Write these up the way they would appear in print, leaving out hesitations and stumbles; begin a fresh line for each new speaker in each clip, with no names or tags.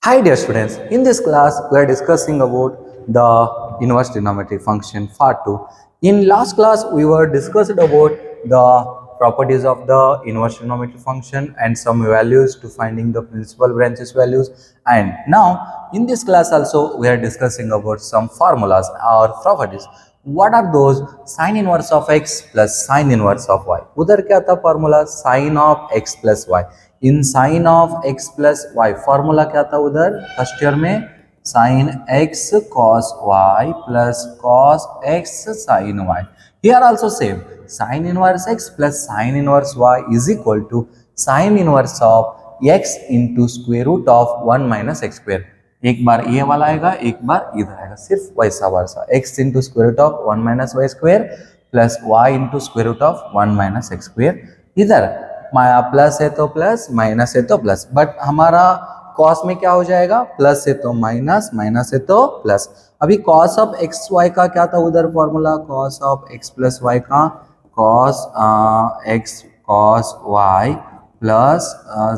Hi dear students, in this class we are discussing about the inverse trigonometric function part 2. In last class we were discussed about the properties of the inverse trigonometric function and some values to finding the principal branches values, and now in this class also we are discussing about some formulas or properties. What are those? Sin inverse of x plus sin inverse of y. उधर क्या था formula? sin of x plus y. In sine of x plus y formula क्या था उधर first year में? Sine x cos y plus cos x sin y. Here also same, sin inverse x plus sin inverse y is equal to sin inverse of x into square root of 1 minus x square. एक बार ये वाला आएगा, एक बार इधर आएगा, सिर्फ वैसा वैसा x into square root of 1 minus y square plus y into square root of 1 minus x square. इधर प्लस है तो प्लस, माइनस है तो प्लस, बट हमारा कॉस में क्या हो जाएगा? प्लस है तो माइनस, माइनस है तो प्लस. अभी कॉस ऑफ एक्स वाई का क्या था उधर formula? Cos of x plus y का cos x cos y plus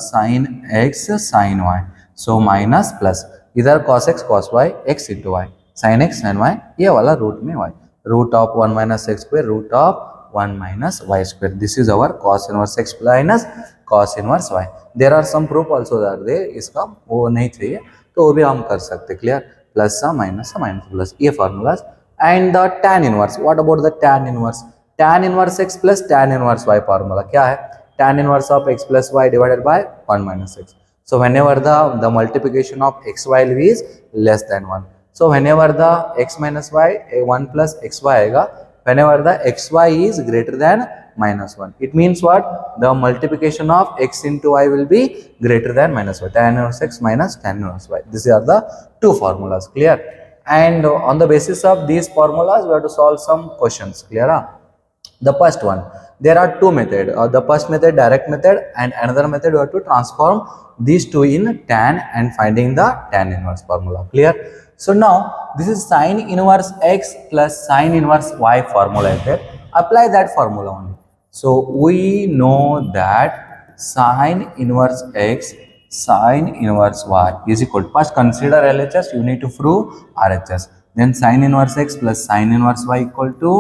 sin x sin y, so minus plus. इधर cos x cos y x into y, sin x sin y, ये वाला root में y, root of 1 minus x square root of 1 minus y square. This is our cos inverse x minus cos inverse y. There are some proof also that there. इसका वो नहीं चाहिए तो वो भी हम कर सकते. क्लियर? प्लस सा माइनस प्लस, ये formulas. And the tan inverse. What about the tan inverse? tan inverse x plus tan inverse y formula क्या है? tan inverse of x plus y divided by 1 minus x. So whenever the multiplication of x y is less than 1. So whenever the x minus y 1 plus xy आएगा, whenever the xy is greater than minus 1, it means what? The multiplication of x into y will be greater than minus y, tan inverse x minus tan inverse y. These are the two formulas. Clear? And on the basis of these formulas we have to solve some questions. Clear? The first one, there are two methods. The first method, direct method, and another method we have to transform these two in tan and finding the tan inverse formula. Clear? So now this is sin inverse x plus sin inverse y formula. Apply that formula only. So we know that sin inverse x sin inverse y is equal to, first consider LHS, you need to prove RHS. Then sin inverse x plus sin inverse y equal to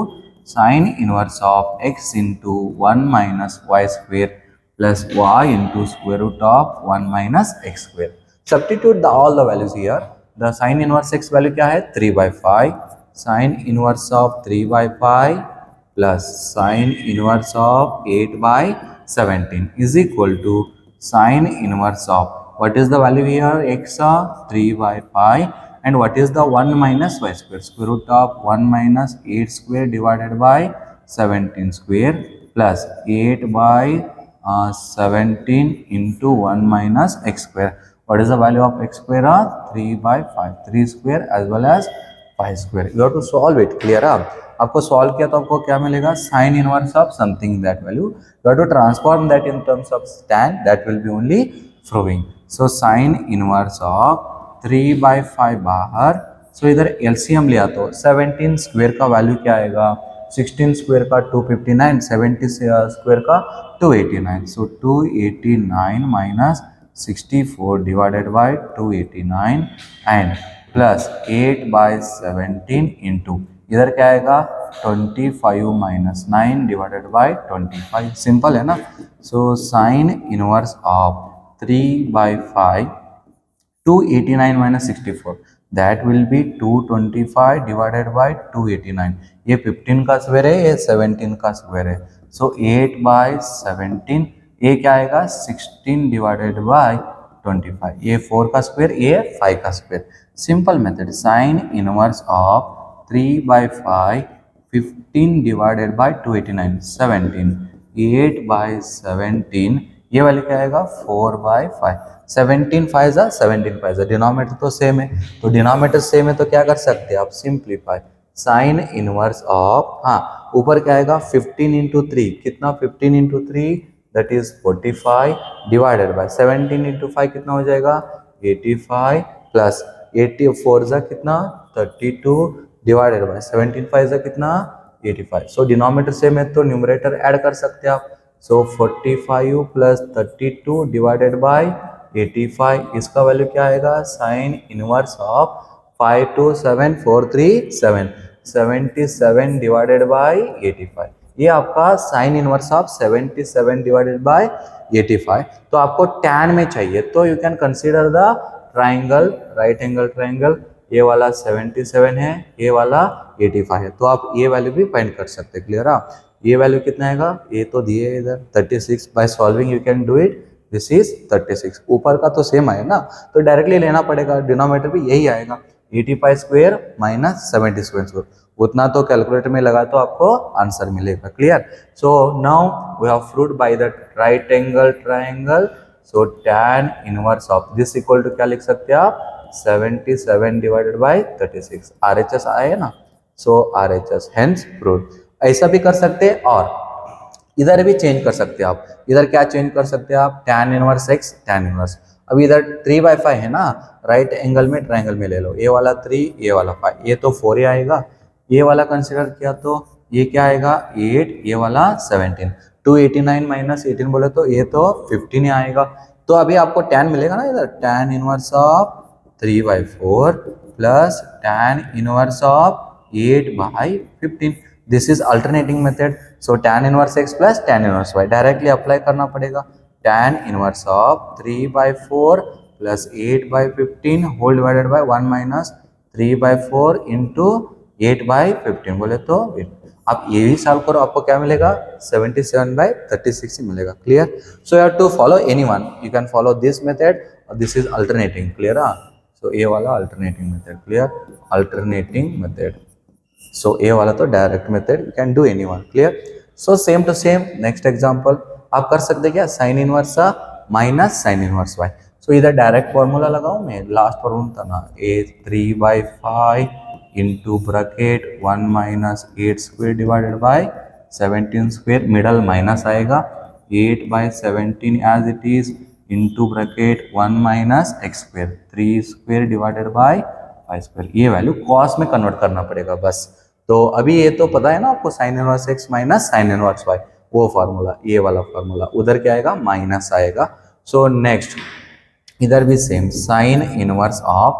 sin inverse of x into 1 minus y square plus y into square root of 1 minus x square. Substitute all the values here. The sin inverse x value क्या है? 3 by 5. Sin inverse of 3 by 5 plus sin inverse of 8 by 17 is equal to sin inverse of, what is the value here? X 3 by 5, and what is the 1 minus y square? Square root of 1 minus 8 square divided by 17 square plus 8 by 17 into 1 minus x square. What is the value of x square? 3 by 5. 3 square as well as 5 square. You have to solve it. Clear? आपको solve किया तो आपको क्या मिलेगा? Sine inverse of something that value. You have to transform that in terms of tan. That will be only proving. So sine inverse of 3 by 5 बाहर. So इधर LCM लिया तो 17 स्क्वायर का वैल्यू क्या आएगा? 16 स्क्वायर का 259, 70 स्क्वायर का 289. So 289 minus 64 divided by 289 and plus 8 by 17 into, इधर क्या आएगा? 25 minus 9 divided by 25. सिंपल है ना? So sin inverse of 3 by 5, 289 minus 64, that will be 225 divided by 289. ये 15 का स्क्वायर है, ये 17 का स्क्वायर है. So 8 by 17, ये क्या आएगा? 16 डिवाइडेड बाय 25. ये 4 का स्क्वायर, ये 5 का square. Simple method. Sign inverse of 3 by 5, 15 divided by 289, 17. 8 by 17, ये वाले क्या आएगा? 4 by 5. 17 5 17 5. डिनोमिनेटर तो सेम है, तो डिनोमिनेटर सेम है तो क्या कर सकते हैं आप? सिंप्लीफाई. साइन इनवर्स ऑफ, हाँ ऊपर क्या आएगा? 15 इंटू 3. कितना? 15 into 3 that is 45 divided by 17 into 5 कितना हो जाएगा? 85 प्लस 84 जा कितना? 32 डिवाइडेड बाय 17 5 जा कितना? 85. सो डिनोमिनेटर सेम है तो न्यूमरेटर ऐड कर सकते हैं आप. सो 45 प्लस 32 डिवाइडेड बाय 85, इसका वैल्यू क्या आएगा sign inverse of 527,437 77 divided by 85, ये आपका sign inverse of 77 divided by 85। तो आपको tan में चाहिए तो you can consider the triangle, right angle triangle, ये वाला 77 है, ये वाला 85 है, तो आप ये वैल्यू भी फाइंड कर सकते हैं। क्लियर है? ये वैल्यू कितना आएगा, ये तो दिए है इधर 36, by solving you can do it, this is 36, ऊपर का तो सेम आया ना, तो डायरेक्टली लेना पड़ेगा, डिनोमिनेटर भी यही आएगा 85 स्क्वायर माइनस 70 स्क्वायर, उतना तो कैलकुलेटर में लगा तो आपको आंसर मिलेगा। Clear? So now we have proved by the right angle triangle, so tan inverse of this equal to क्या लिख सकते हैं आप 77 डिवाइडेड बाय 36, RHS आए ना, सो RHS हेंस प्रूव्ड। ऐसा भी कर सकते हैं और इधर भी चेंज कर सकते हैं आप, इधर क्या चेंज कर सकते हैं आप tan inverse x, tan inverse, अभी इधर 3/5 है ना, राइट एंगल में ट्राइंगल में ले लो, ये वाला 3, ये वाला 5, ये तो 4 ही आएगा, ये वाला कंसिडर किया तो ये क्या आएगा 8, ये वाला 17, 289 माइनस 18 बोले तो ये तो 15 ही आएगा। तो अभी आपको tan मिलेगा ना, इधर tan inverse of 3/4 plus tan inverse of 8/15, this is alternating method, so tan inverse x plus tan inverse y directly apply करना पड़ेगा, tan inverse of 3/4 plus 8/15 whole divided by 1 minus 3/4 into 8/15 बोले तो आप ये भी सॉल्व करो, आपको क्या मिलेगा 77/36 ही मिलेगा। Clear? So you have to follow anyone, you can follow this method और this is alternating. Clear? So ये वाला alternating method, clear, alternating method, so ये वाला तो direct method, you can do anyone. Clear? So same to same next example आप कर सकते क्या, sine inverse minus sine inverse y, so इधर डायरेक्ट फॉर्मूला लगाऊं मैं, लास्ट फॉर्मूला था ना, a 3/5 into bracket 1 minus 8 square divided by 17 square, middle minus आएगा 8/17 as it is into bracket 1 minus x square 3 square divided by 5 square, ये value cos में convert करना पड़ेगा बस। तो अभी ये तो पता है ना आपको sine inverse x minus sine inverse y, वो फार्मूला, ये वाला फार्मूला, उधर क्या आएगा माइनस आएगा। सो नेक्स्ट इधर भी सेम साइन इनवर्स ऑफ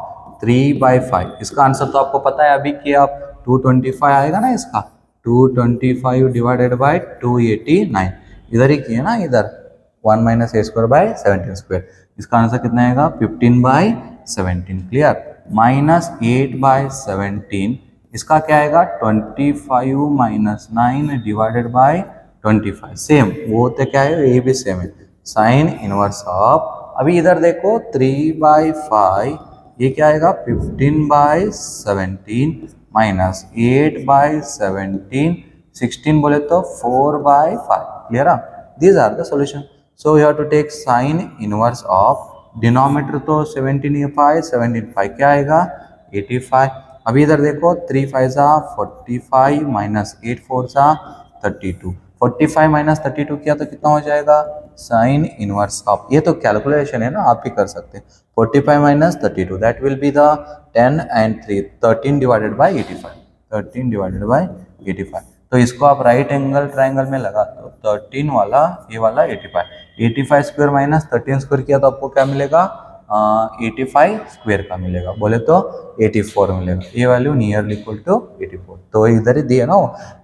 3/5, इसका आंसर तो आपको पता है अभी कि आप 225 आएगा ना, इसका 225 डिवाइडेड बाय 289, इधर ही किए ना, इधर 1 minus A square by 17 square, इसका आंसर कितना आएगा 15/17। क्लियर? माइनस 8/17, इसका क्या आएगा 25 माइनस 9 डिवाइडेड बाय 25, सेम वो तो क्या है, ये भी सेम है, साइन इनवर्स ऑफ, अभी इधर देखो 3/5, ये क्या आएगा 15/17 माइनस 8/17, 16 बोले तो 4/5। Clear? These are the solution. So you have to take sine inverse of, denominator तो 17 क्या आएगा 85, अभी इधर देखो 3/5 45 माइनस 8/4 32, 45 माइनस 32 किया तो कितना हो जाएगा साइन इनवर्स ऑफ, ये तो कैलकुलेशन है ना, आप ही कर सकते हैं, 45 minus 32 that will be the 10 and 3 13 divided by 85, 13 divided by 85, तो इसको आप राइट एंगल ट्राइंगल में लगा दो, 13 वाला ये वाला 85 स्क्वायर माइनस 13 स्क्वायर किया तो आपको क्या मिलेगा 85 स्क्वायर का मिलेगा, बोले तो 84 मिलेगा, ये वैल्यू नियरली इक्वल टू 84, तो इधर ही दिए ना,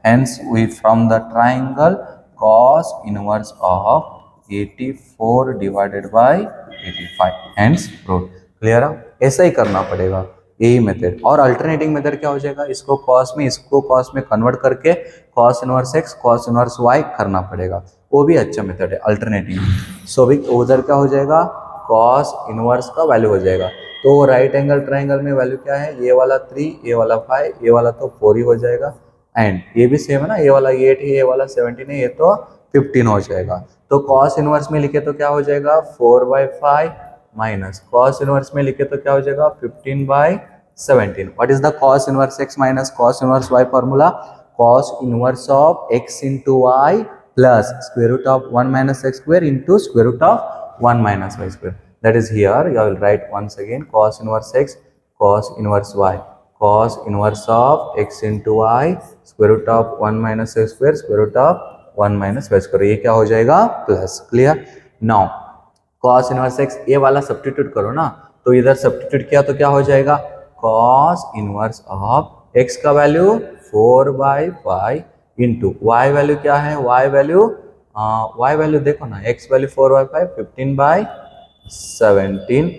hence we from the triangle cos inverse of 84 divided by 85 hence proved. Clear? ऐसा ही करना पड़ेगा, यही मेथड, और अल्टरनेटिंग मेथड क्या हो जाएगा, इसको cos में इसको cos में कन्वर्ट करके cos inverse x cos inverse y करना पड़ेगा, वो भी अच्छा मेथड है अल्टरनेटिंग। सो भी उधर क्या हो जाएगा cos इनवर्स का वैल्यू हो जाएगा, तो राइट एंगल ट्राइंगल में वैल्यू क्या है, ये वाला 3, ये वाला 5, ये वाला तो 4 ही हो जाएगा, एंड ये भी सेम है ना, ये वाला 8 है, ये वाला 17 है, ये तो 15 हो जाएगा, तो cos इनवर्स में लिखे तो क्या हो जाएगा 4/5 माइनस cos इनवर्स में लिखे तो क्या हो जाएगा 15/17, what is the cos inverse x minus cos inverse y formula, cos inverse of x into y plus square root of 1 minus x square into square root of 1 minus y square, that is here you will write once again cos inverse x cos inverse y, cos inverse of x into y square root of 1 minus x square square root of 1 minus y square, ये क्या हो जाएगा plus. Clear? Now cos inverse x, ये वाला substitute करो ना, तो इधर सब्स्टिट्यूट किया तो क्या हो जाएगा, cos इनवर्स ऑफ x का वैल्यू 4/5 इंटू y वैल्यू क्या है, y वैल्यू देखो ना, x value 4/5 15/17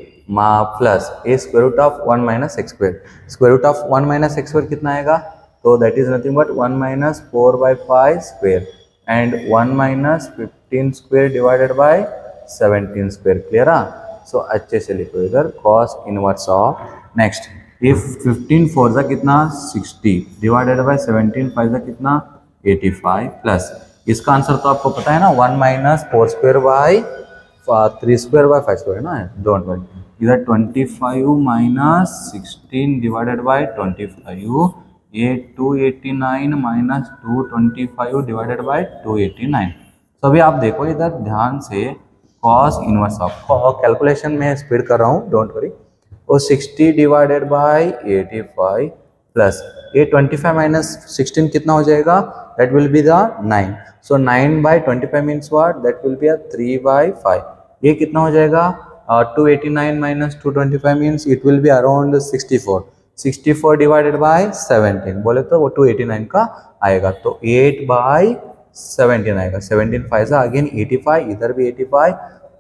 plus a square root of 1 minus x square, square root of 1 minus x square कितना आएगा, तो that is nothing but 1 minus 4/5 square and 1 minus 15 square divided by 17 square, clear है। So अच्छे से लिखो इधर cos inverse of, next if 15 four जा कितना 60 डिवाइडेड बाय 17 फाइव जा कितना 85 प्लस, इसका आंसर तो आपको पता है ना, 1 minus 4 square by 3 square by 5 square है ना, डोंट वरी, इधर 25 माइनस 16 डिवाइडेड बाय 25, ये 289 माइनस 225 डिवाइडेड बाय 289। तो अभी आप देखो इधर ध्यान से, cos इनवर्स ऑफ, कैलकुलेशन में स्पीड कर रहा हूँ, डोंट वरी, और 60 डिवाइडेड बाय 85 प्लस ये 25 माइनस 16 कितना हो जाएगा, that will be the 9, so 9/25 means what, that will be 3/5, ये कितना हो जाएगा, 289 minus 225 means it will be around 64, 64 divided by 17 बोले तो वो 289 का आएगा, तो 8/17 आएगा, 17 फाइव अगेन 85, इधर भी 85,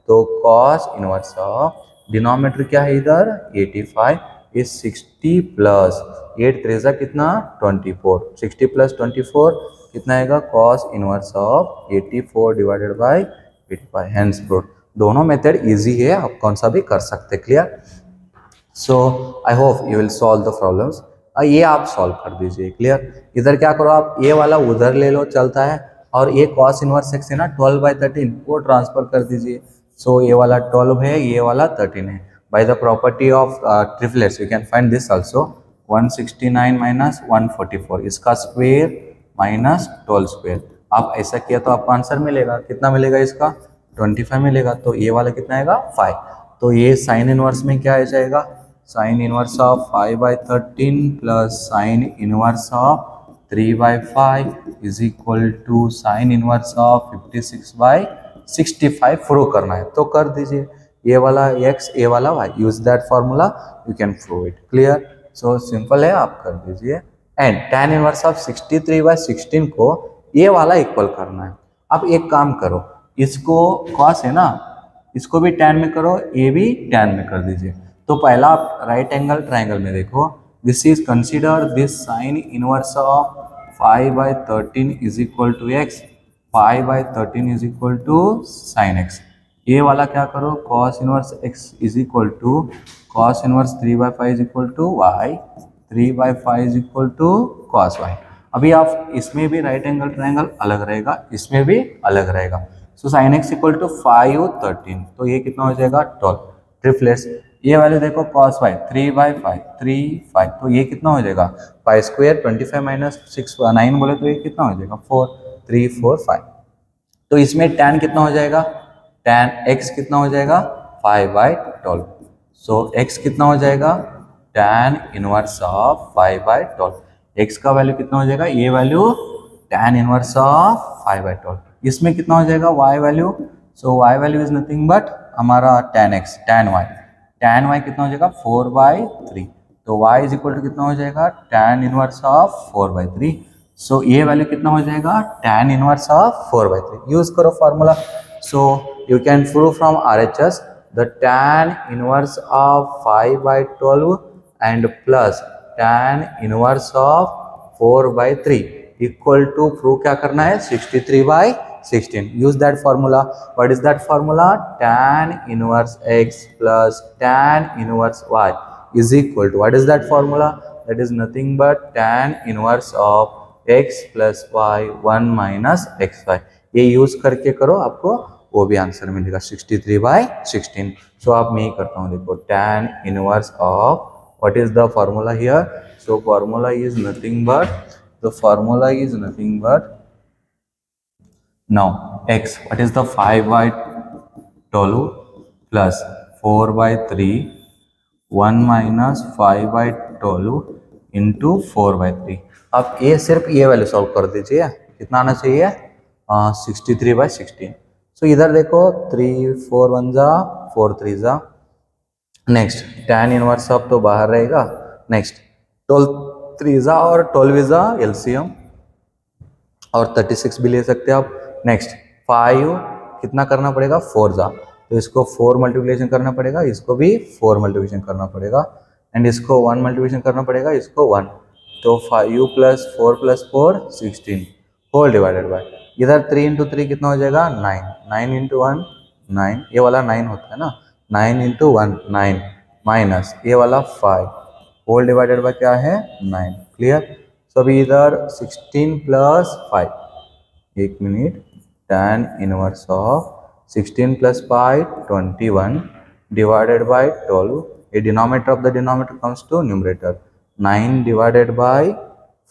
तो cos इनवर्स ऑफ डिनोमिनेटर क्या है इधर 85 इज 60 प्लस 8 3 कितना 24, 60 प्लस 24 कितना आएगा, cos inverse of 84 divided by 85, hence proved. दोनों मेथड इजी है, आप कौन सा भी कर सकते, clear. So I hope you will solve the problems, ये आप सॉल्व कर दीजिए, क्लियर। इधर क्या करो आप, ये वाला उधर ले लो चलता है, और ये cos इनवर्स x है ना 12/13 वो ट्रांसफर कर दीजिए, सो ये वाला 12 है, ये वाला 13 है, by the property of triplets you can find this also, 169 minus 144 इसका स्क्वायर माइनस 12 स्क्वायर, आप ऐसा किया तो आपको आंसर मिलेगा, कितना मिलेगा इसका 25 मिलेगा, तो ये वाला कितना आएगा 5, तो ये साइन इनवर्स में क्या आ जाएगा, sine inverse of 5/13 plus sine inverse of 3/5 is equal to sine inverse of 56/65 prove करना है तो कर दीजिए, ये वाला x ये वाला y, use that formula you can prove it, clear. So simple है, आप कर दीजिए, एंड tan इनवर्स ऑफ 63/16 को ये वाला इक्वल करना है। अब एक काम करो, इसको cos है ना, इसको भी tan में करो, ये भी tan में कर दीजिए, तो पहला आप राइट एंगल ट्राइंगल में देखो, this is consider this sine inverse of 5/13 is equal to x, 5/13 is equal to sine x, ये वाला क्या करो cos inverse x is equal to cos inverse 3/5 is equal to y, 3/5 is equal to cos y। अभी आप इसमें भी right angle triangle अलग रहेगा, इसमें भी अलग रहेगा, so sine x equal to 5/13, तो ये कितना हो जाएगा 12, ट्रिपलेट्स, ये वाले देखो cos y 3/5 3/5, तो ये कितना हो जाएगा 5 स्क्वायर 25 माइनस 6 9 बोले तो ये कितना हो जाएगा 4 3 4 5, तो इसमें tan कितना हो जाएगा, tan x कितना हो जाएगा 5/12, सो x कितना हो जाएगा tan इनवर्स ऑफ 5/12, x का वैल्यू कितना हो जाएगा, ये वैल्यू tan इनवर्स ऑफ 5/12, इसमें कितना हो जाएगा y value, so y value is nothing but हमारा tan x, tan y कितना हो जाएगा 4/3, तो y इज इक्वल टू कितना हो जाएगा tan इनवर्स ऑफ 4/3, सो ये वैल्यू कितना हो जाएगा tan इनवर्स ऑफ 4/3, यूज करो formula, so you can prove from RHS the tan inverse of 5/12 and plus tan inverse of 4/3 equal to, prove क्या करना है 63/16, use that formula, what is that formula, tan inverse x plus tan inverse y is equal to, what is that formula, that is nothing but tan inverse of x plus y 1 minus xy, ये use करके करो, आपको वो भी answer मिलेगा 63/16। सो आप मैं ही करता हूँ, देखो tan inverse of, what is the formula here, so formula is nothing but, the formula is nothing but, now x, what is the 5/12 plus 4/3 1 minus 5/12 into 4/3, आप ये सिर्फ ये वैल्यू सॉल्व कर दीजिए, कितना आना चाहिए 63/16, सो इधर देखो 3 4 1 जा 4 3 जा, नेक्स्ट tan इनवर्स ऑफ तो बाहर रहेगा, नेक्स्ट 12 3 जा और 12 जा एलसीएम, और 36 भी ले सकते हैं आप। नेक्स्ट 5 कितना करना पड़ेगा 4 जा, तो इसको 4 मल्टीप्लिकेशन करना पड़ेगा, इसको भी 4 मल्टीप्लिकेशन करना पड़ेगा, एंड इसको 1 मल्टीप्लिकेशन करना पड़ेगा, इसको 1, तो 5 plus 4 plus 4 16 whole divided by, इधर 3 इंटू 3 कितना हो जाएगा 9, 9 इंटू 1 9, ये वाला 9 होता है ना, 9 इंटू 1 9 माइनस ये वाला 5 होल डिवाइडेड बाय क्या है 9, क्लियर। सो अभी इधर 16 प्लस 5, एक minute, tan inverse of 16 plus 5 21 divided by 12, ये denominator of the denominator comes to numerator, 9 divided by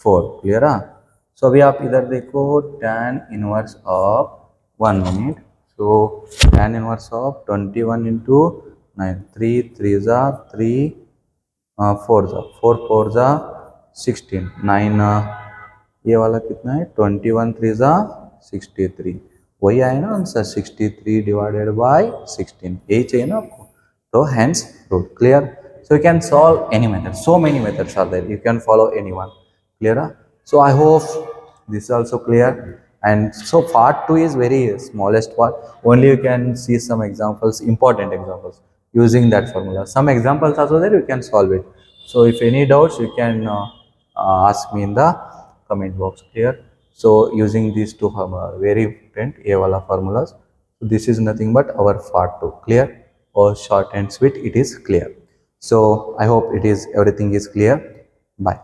4, clear. So अभी आप इधर देखो tan inverse of 1 minute, so tan inverse of 21 into 9, 3 3 जा 3 4 जा 4 4 जा 16 9, ये वाला कितना है 21 3 जा 63, वही आया ना आंसर 63 डिवाइडेड बाय 16, यही चाहिए ना आपको, तो hence proved, clear। So you can solve any method, so many methods are there, you can follow anyone, clear। So I hope this is also clear, and so part 2 is very smallest part, only you can see some examples, important examples using that formula, some examples also there, you can solve it. So if any doubts you can ask me in the comment box, clear। So using these two formulas very important, ये वाला formulas, so this is nothing but our part 2, clear, or short and sweet it is clear। So I hope it is everything is clear, bye।